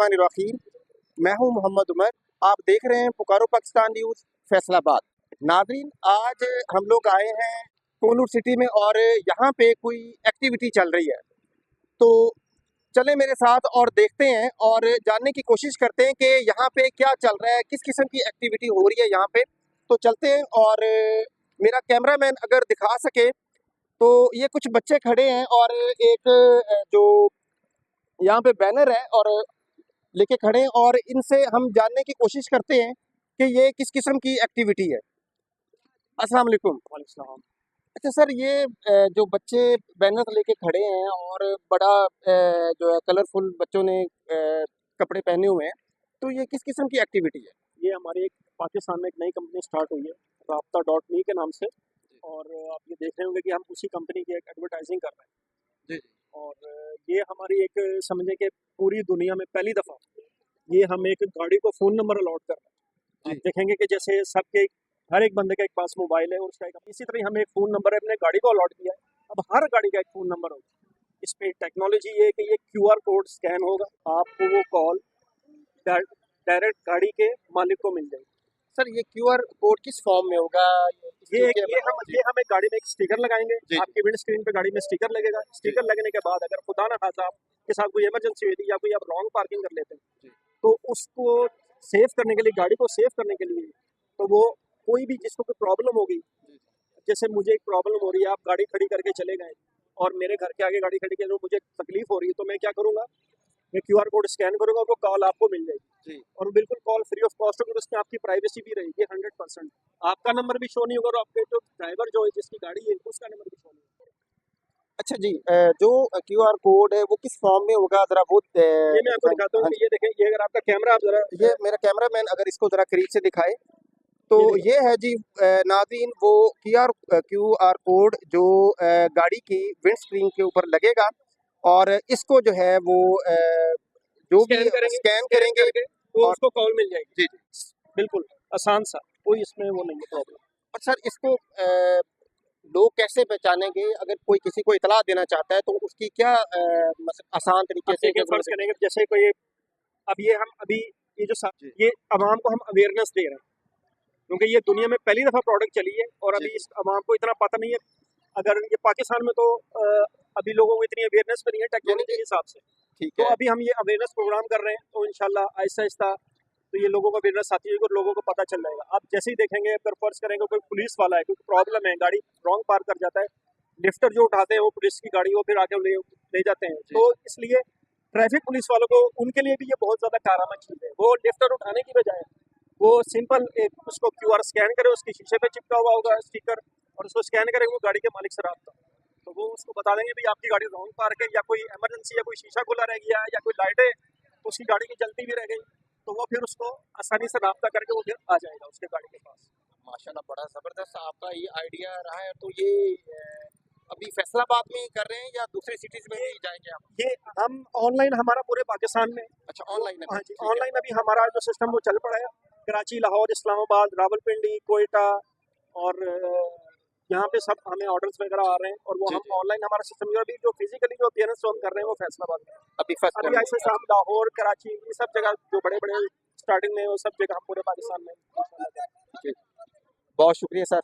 बिस्मिल्लाहिर्रहमानिर्रहीम। मैं हूं मोहम्मद उमर। आप देख रहे हैं पुकारो पाकिस्तान न्यूज़ फैसलाबाद। नाज़रीन, आज हम लोग आए हैं कोनूर सिटी में और यहाँ पे कोई एक्टिविटी चल रही है, तो चले मेरे साथ और देखते हैं और जानने की कोशिश करते हैं कि यहाँ पे क्या चल रहा है, किस किस्म की एक्टिविटी हो रही है यहाँ पे। तो चलते हैं और मेरा कैमरामैन अगर दिखा सके तो ये कुछ बच्चे खड़े हैं और एक जो यहाँ पे बैनर है और लेके खड़े हैं और इनसे हम जानने की कोशिश करते हैं कि ये किस किस्म की एक्टिविटी है। अस्सलाम वालेकुम। वालेकुम। अच्छा सर, ये जो बच्चे बैनर लेके खड़े हैं और बड़ा जो है कलरफुल बच्चों ने कपड़े पहने हुए हैं, तो ये किस किस्म की एक्टिविटी है? ये हमारी एक पाकिस्तान में एक नई कंपनी स्टार्ट हुई है राब्ता.मी के नाम से, और आप ये देख रहे होंगे कि हम उसी कंपनी की एक एडवर्टाइजिंग कर रहे हैं। जी। और ये हमारी एक समझे कि पूरी दुनिया में पहली दफ़ा ये हम एक गाड़ी को फ़ोन नंबर अलॉट कर रहे हैं। आप देखेंगे कि जैसे सबके हर एक बंदे के एक पास मोबाइल है और उसका एक इसी तरह हमें एक फ़ोन नंबर अपने गाड़ी को अलॉट किया है। अब हर गाड़ी का एक फ़ोन नंबर होगा। इस पर टेक्नोलॉजी ये है कि ये QR कोड स्कैन होगा, आपको वो कॉल डायरेक्ट गाड़ी के मालिक को मिल जाएगी। सर, ये QR कोड किस फॉर्म में होगा? ये हम एक गाड़ी में एक स्टिकर लगाएंगे। आपकी विंड स्क्रीन पे गाड़ी में स्टिकर लगेगा। स्टिकर लगने के बाद अगर खुदा ना खासा आपके साथ कोई इमरजेंसी हुई थी या कोई आप रॉन्ग पार्किंग कर लेते हैं, तो उसको सेव करने के लिए, गाड़ी को सेव करने के लिए, तो वो कोई भी जिसको कोई प्रॉब्लम होगी, जैसे मुझे एक प्रॉब्लम हो रही है, आप गाड़ी खड़ी करके चले गए और मेरे घर के आगे गाड़ी खड़ी की मुझे तकलीफ हो रही है, तो मैं क्या करूँगा, मैं QR कोड स्कैन करूँगा, वो कॉल आपको मिल जाएगी और बिल्कुल कॉल फ्री ऑफ कॉस्ट होगी। उसमें आपकी प्राइवेसी भी रहेगी 100%। आपका नंबर भी शो नहीं होगा और आपके जो ड्राइवर जो है जिसकी गाड़ी है उसका नंबर भी शो नहीं होगा। अच्छा जी, जो QR कोड है वो किस फॉर्म में होगा, जरा वो ये मैं आपको दिखाता हूँ। ये देखें, ये अगर आपका कैमरा, आप जरा, ये मेरा कैमरामैन अगर इसको जरा करीब से दिखाए तो ये है जी नाज़रीन, वो QR कोड जो गाड़ी की विंड स्क्रीन के ऊपर लगेगा और इसको जो है वो जो भी स्कैन करेंगे तो उसको कॉल मिल जाएगी। जी जी, बिल्कुल आसान सा, कोई इसमें वो नहीं है प्रॉब्लम। और सर इसको लोग कैसे पहचानेंगे? अगर कोई किसी को इतला देना चाहता है तो उसकी क्या मतलब आसान तरीके से फर्ज करेंगे जैसे कोई, अब ये हम अभी ये जो ये अवाम को हम अवेयरनेस दे रहे हैं, क्योंकि ये दुनिया में पहली दफ़ा प्रोडक्ट चली है और अभी इस अवाम को इतना पता नहीं है। अगर ये पाकिस्तान में तो अभी लोगों को इतनी अवेयरनेस भी नहीं है टेक्नोलॉजी के हिसाब से, तो अभी हम ये अवेयरनेस प्रोग्राम कर रहे हैं, तो इंशाल्लाह आहिस्ता आहिस्ता तो ये लोगों को अवेयरनेस आती है और लोगों को पता चल जाएगा। आप जैसे ही देखेंगे, अगर फर्ज करेंगे कोई पुलिस वाला है, कोई प्रॉब्लम है, गाड़ी रॉन्ग पार्क कर जाता है, लिफ्टर जो उठाते हैं वो पुलिस की गाड़ी को फिर आके ले जाते हैं, तो इसलिए ट्रैफिक पुलिस वालों को, उनके लिए भी ये बहुत ज़्यादा कारआमद चीज़ है। वो लिफ्टर उठाने की बजाय वो सिंपल एक उसको QR स्कैन करे, उसके शीशे पे चिपका हुआ होगा स्टिकर, और उसको स्कैन करे, वो गाड़ी के मालिक से रब्ता, तो वो उसको बता देंगे भाई आपकी गाड़ी रॉन्ग पार्क है, या कोई इमरजेंसी, या कोई शीशा खुला रह गया, या कोई लाइट है उसकी गाड़ी की जलती भी रह गई, तो वो फिर उसको आसानी से रब्ता करके वो फिर आ जाएगा उसके गाड़ी के पास। माशाल्लाह, बड़ा ज़बरदस्त आपका ये आइडिया रहा है। तो ये अभी फैसलाबाद में ही कर रहे हैं या दूसरी सिटीज़ में भी जाएंगे आप? ये हम ऑनलाइन, हमारा पूरे पाकिस्तान में। अच्छा, ऑनलाइन है? हाँ जी, ऑनलाइन अभी हमारा जो सिस्टम वो चल पड़ा है। कराची, लाहौर, इस्लामाबाद, रावलपिंडी, कोयटा और यहाँ पे सब हमें ऑर्डर्स वगैरह आ रहे हैं, और वो हम ऑनलाइन हमारा सिस्टम जो अभी जो फिजिकली जो अपीयरेंस हम कर रहे हैं वो फैसलाबाद में। अभी ऐसे हम लाहौर, कराची, ये सब जगह जो बड़े बड़े स्टार्टिंग में, वो सब जगह हम पूरे पाकिस्तान में। बहुत शुक्रिया सर।